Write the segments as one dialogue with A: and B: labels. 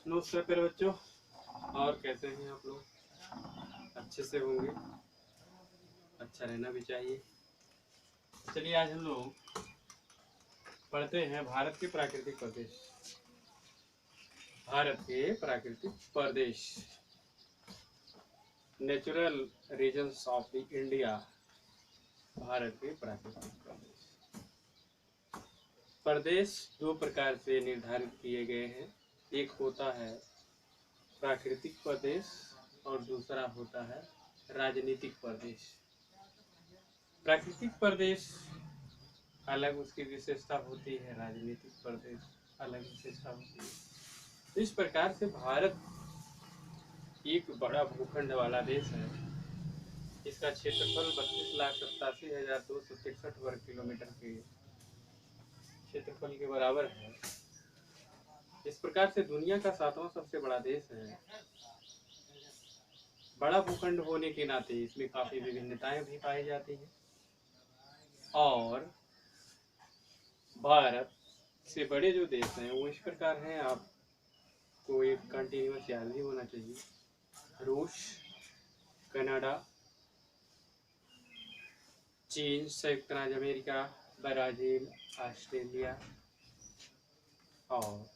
A: नमस्कार प्यारे बच्चों। और कैसे हैं आप लोग? अच्छे से होंगे, अच्छा रहना भी चाहिए। चलिए आज हम लोग पढ़ते हैं भारत के प्राकृतिक प्रदेश। भारत के प्राकृतिक प्रदेश, natural regions of the India. भारत के प्राकृतिक प्रदेश। प्रदेश दो प्रकार से निर्धारित किए गए हैं। एक होता है प्राकृतिक प्रदेश और दूसरा होता है राजनीतिक प्रदेश। प्राकृतिक प्रदेश अलग उसकी विशेषता होती है, राजनीतिक प्रदेश अलग विशेषता होती है। इस प्रकार से भारत एक बड़ा भूखंड वाला देश है। इसका क्षेत्रफल 32,87,263 वर्ग किलोमीटर के क्षेत्रफल के बराबर है। इस प्रकार से दुनिया का 7वां सबसे बड़ा देश है। बड़ा भूखंड होने के नाते इसमें काफी विभिन्नताएं भी पाई जाती हैं और भारत से बड़े जो देश हैं वो इस प्रकार हैं, आपको एक कंटिन्यूस याद भी होना चाहिए। रूस, कनाडा, चीन, संयुक्त राज्य अमेरिका, ब्राजील, ऑस्ट्रेलिया और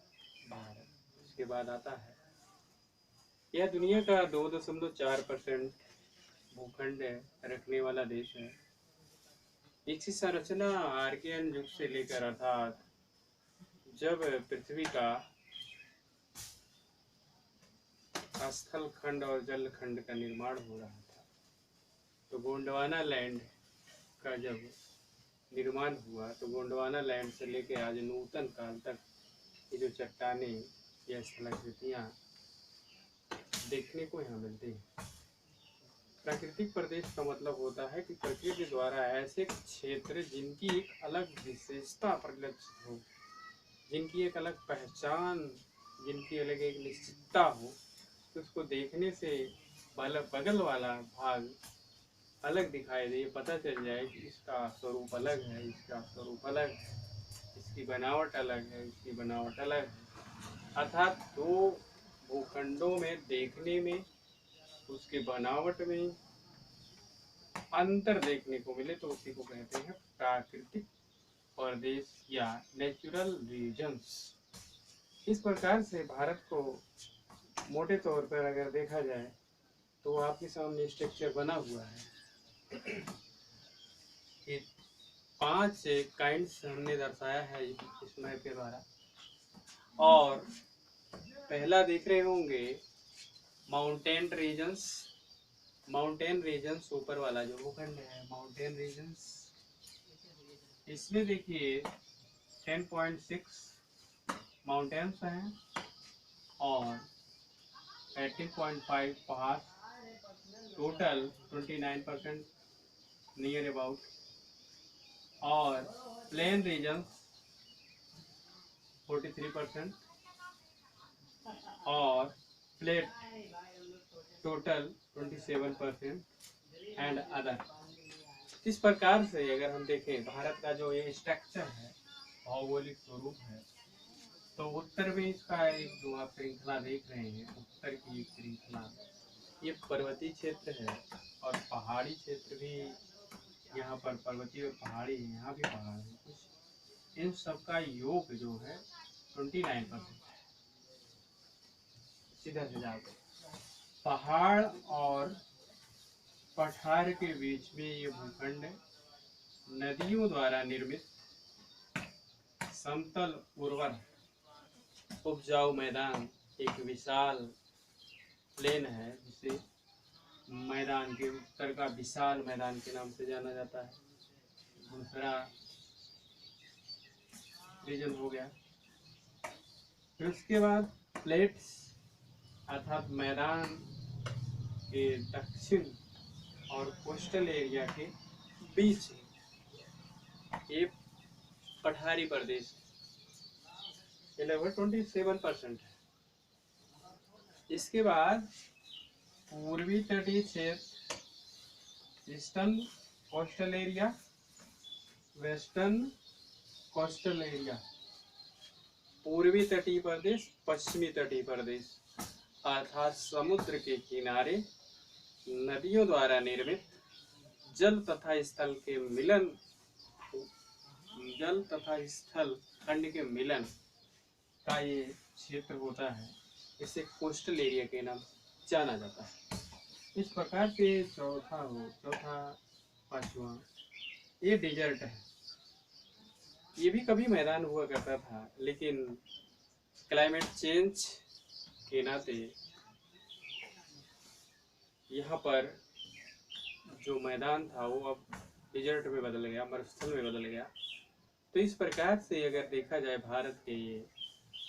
A: भारत। इसके बाद आता है यह दुनिया का 2.4% भूखंड रखने वाला देश है। इसकी संरचना आर्कियन युग से लेकर अर्थात जब पृथ्वी का स्थल खंड और जल खंड का निर्माण हो रहा था, तो गोंडवाना लैंड का जब निर्माण हुआ तो गोंडवाना लैंड से लेकर आज नूतन काल तक ये जो चट्टानें या स्थलाकृतियाँ देखने को यहाँ मिलती हैं। प्राकृतिक प्रदेश का मतलब होता है कि प्रकृति द्वारा ऐसे क्षेत्र जिनकी एक अलग विशेषता परिलक्षित हो, जिनकी एक अलग पहचान, जिनकी अलग एक निश्चितता हो, तो उसको देखने से बगल वाला भाग अलग दिखाई दे, पता चल जाए कि इसका स्वरूप अलग है, इसका स्वरूप अलग है, इसकी बनावट अलग है, इसकी बनावट अलग है। अर्थात दो भूखंडों में देखने में, उसके बनावट में अंतर देखने को मिले तो उसी को कहते हैं प्राकृतिक प्रदेश या नेचुरल रीजन्स। इस प्रकार से भारत को मोटे तौर पर अगर देखा जाए तो आपके सामने स्ट्रक्चर बना हुआ है। 5 काइंड्स हमने दर्शाया है इस मैप के द्वारा। और पहला देख रहे होंगे माउंटेन रीजन्स। माउंटेन रीजन्स ऊपर वाला जो भूखंड है, माउंटेन रीजन्स, इसमें देखिए 10.6 माउंटेन्स हैं और 18.5 पहाड़, टोटल 29% नियर अबाउट। और प्लेन रीजन्स 43% और प्लेट टोटल 27% एंड अदर। इस प्रकार से अगर हम देखें भारत का जो ये स्ट्रक्चर है, भौगोलिक स्वरूप है, तो उत्तर में इसका एक जो आप श्रृंखला देख रहे हैं, उत्तर की एक श्रृंखला, ये पर्वतीय क्षेत्र है और पहाड़ी क्षेत्र भी यहाँ पर पर्वतीय और पहाड़ी है, यहाँ भी पहाड़ है कुछ। इन सबका योग जो है 29% है। सीधा सीधा पहाड़ और पठार के बीच में ये भूखंड नदियों द्वारा निर्मित समतल उर्वर उपजाऊ मैदान, एक विशाल प्लेन है जिसे मैदान के उत्तर का विशाल मैदान के नाम से जाना जाता है। दूसरा रीजन हो गया। फिर उसके बाद प्लेट्स अर्थात मैदान के दक्षिण और कोस्टल एरिया के बीच ये पठारी प्रदेश, ये लगभग 27% है। इसके बाद पूर्वी तटीय क्षेत्र, eastern coastal area, western coastal area, पूर्वी तटीय प्रदेश, पश्चिमी तटीय प्रदेश अर्थात समुद्र के किनारे नदियों द्वारा निर्मित जल तथा स्थल के मिलन, जल तथा स्थल खंड के मिलन का ये क्षेत्र होता है। इसे कोस्टल एरिया के नाम जाना जाता है। इस प्रकार से चौथा पांचवा ये डेजर्ट है। ये भी कभी मैदान हुआ करता था, लेकिन क्लाइमेट चेंज के नाते यहाँ पर जो मैदान था वो अब डेजर्ट में बदल गया, मरुस्थल में बदल गया। तो इस प्रकार से अगर देखा जाए भारत के ये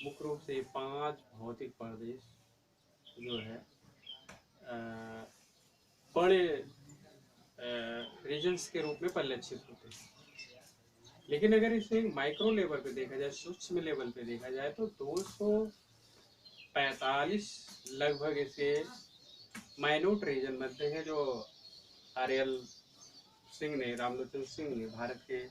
A: मुख्य रूप से 5 भौतिक प्रदेश जो है बड़े रीजन्स के रूप में परिलक्षित होते हैं। लेकिन अगर इसे माइक्रो लेवल पे देखा जाए, सूक्ष्म लेवल पे देखा जाए, तो 245 लगभग इसे माइनूट रीजन बनते हैं, जो आरएल सिंह ने, रामलोचन सिंह ने भारत के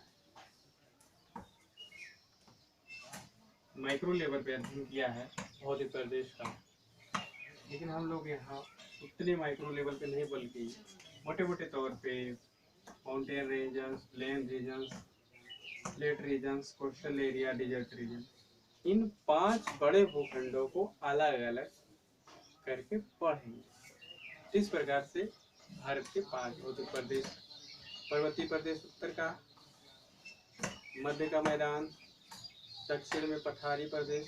A: माइक्रो लेवल पे अध्ययन किया है भौतिक प्रदेश का। लेकिन हम लोग यहाँ उतने माइक्रो लेवल पे नहीं, बल्कि मोटे मोटे तौर पे mountain regions, plain regions, plate regions, coastal area, desert region, इन 5 बड़े भूखंडों को अलग अलग करके पढ़ेंगे। इस प्रकार से भारत के 5 भौतिक प्रदेश: पर्वतीय प्रदेश उत्तर का, मध्य का मैदान, दक्षिण में पठारी प्रदेश,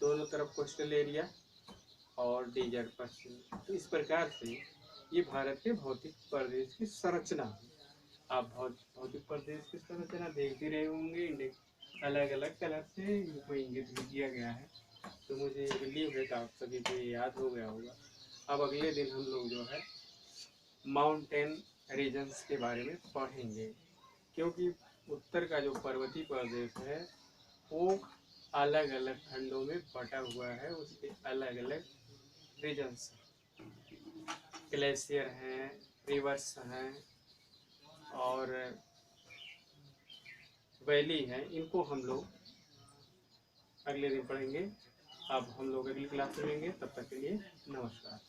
A: दोनों तरफ कोस्टल एरिया, और डेजर्ट पश्चिम। तो इस प्रकार से ये भारत के भौतिक प्रदेश की संरचना। आप भौतिक प्रदेश की संरचना देखते रहे होंगे, अलग अलग कलर से इनको इंगित भी किया गया है। तो मुझे बिलीव है कि आप सभी को ये याद हो गया होगा। अब अगले दिन हम लोग जो है माउंटेन रीजन्स के बारे में पढ़ेंगे, क्योंकि उत्तर का जो पर्वतीय प्रदेश है वो अलग अलग खंडों में बटा हुआ है, उसके अलग अलग रीजन्स, ग्लेशियर हैं, रिवर्स हैं और वैली हैं। इनको हम लोग अगले दिन पढ़ेंगे। अब हम लोग अगली क्लास में मिलेंगे, तब तक के लिए नमस्कार।